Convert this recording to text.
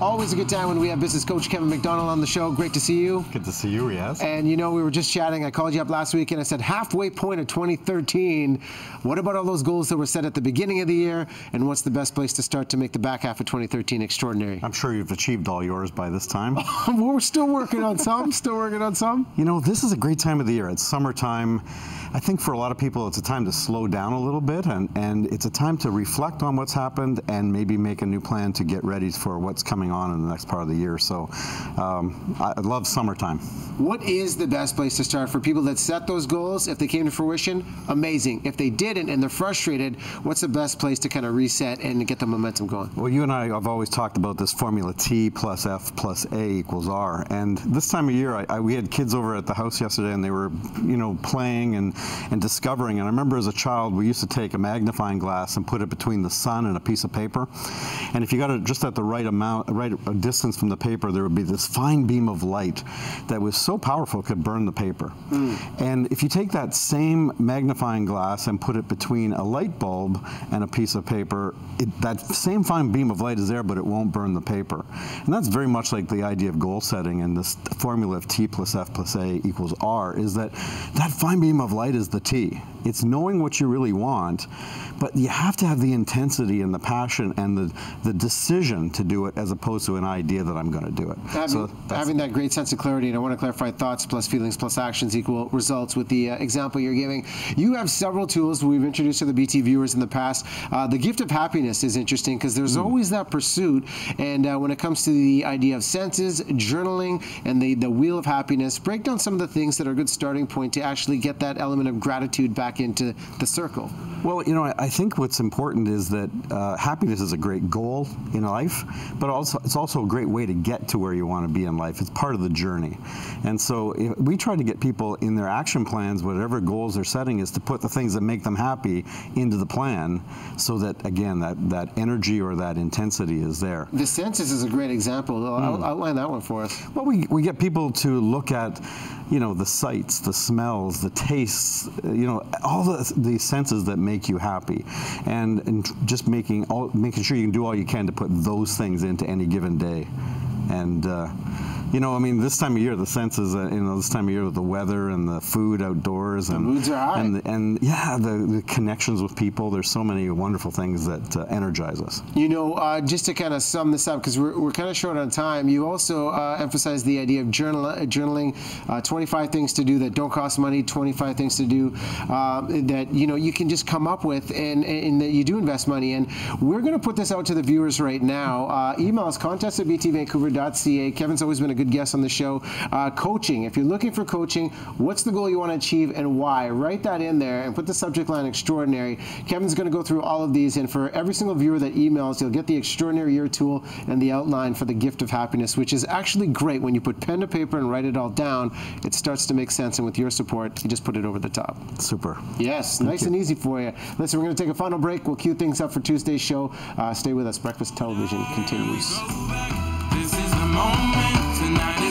Always a good time when we have business coach Kevin McDonald on the show. Great to see you. Good to see you, yes. And you know, we were just chatting. I called you up last week and I said, halfway point of 2013. What about all those goals that were set at the beginning of the year? And what's the best place to start to make the back half of 2013 extraordinary? I'm sure you've achieved all yours by this time. We're still working on some. Still working on some. You know, this is a great time of the year. It's summertime. I think for a lot of people, it's a time to slow down a little bit, and it's a time to reflect on what's happened and maybe make a new plan to get ready for what's coming on in the next part of the year. So I love summertime. What is the best place to start for people that set those goals? If they came to fruition, amazing. If they didn't and they're frustrated, what's the best place to kind of reset and get the momentum going? Well, you and I have always talked about this formula T plus F plus A equals R. And this time of year, we had kids over at the house yesterday, and they were, you know, playing and discovering. And I remember as a child, we used to take a magnifying glass and put it between the sun and a piece of paper. And if you got it just at the right amount, right distance from the paper, there would be this fine beam of light that was so powerful it could burn the paper. And if you take that same magnifying glass and put it between a light bulb and a piece of paper, that same fine beam of light is there, but it won't burn the paper. And that's very much like the idea of goal setting, and this formula of T plus F plus A equals R, is that fine beam of light is the T. It's knowing what you really want, but you have to have the intensity and the passion and the decision to do it, as opposed to an idea that I'm going to do it. Having that great sense of clarity, and I want to clarify, thoughts plus feelings plus actions equal results with the example you're giving. You have several tools we've introduced to the BT viewers in the past. The gift of happiness is interesting because there's always that pursuit, and when it comes to the idea of senses, journaling, and the wheel of happiness, break down some of the things that are a good starting point to actually get that element of gratitude back into the circle. Well, you know, I think what's important is that happiness is a great goal in life, but it's also a great way to get to where you want to be in life. It's part of the journey. And so we try to get people in their action plans, whatever goals they're setting, is to put the things that make them happy into the plan, so that, again, that energy or that intensity is there. The senses is a great example. Outline that one for us. Well, we get people to look at, you know, the sights, the smells, the tastes, you know, all the senses that make you happy, and just making sure you can do all you can to put those things into any given day. And you know, I mean, this time of year, the senses, you know, this time of year with the weather and the food outdoors, and the moods are high. And yeah, the connections with people. There's so many wonderful things that energize us. You know, just to kind of sum this up, because we're kind of short on time, you also emphasize the idea of journaling, 25 things to do that don't cost money, 25 things to do that, you know, you can just come up with, and that you do invest money in. We're going to put this out to the viewers right now. Email us, contest@btvancouver.ca. Kevin's always been a good guest on the show. Coaching, if you're looking for coaching, what's the goal you want to achieve and why? Write that in there and put the subject line extraordinary. Kevin's going to go through all of these, and for every single viewer that emails, you'll get the extraordinary year tool and the outline for the gift of happiness, which is actually great. When you put pen to paper and write it all down, it starts to make sense, and with your support, you just put it over the top. Super. Yes, nice and easy for you. Listen, we're going to take a final break. We'll cue things up for Tuesday's show. Stay with us. Breakfast Television continues. This is the moment tonight.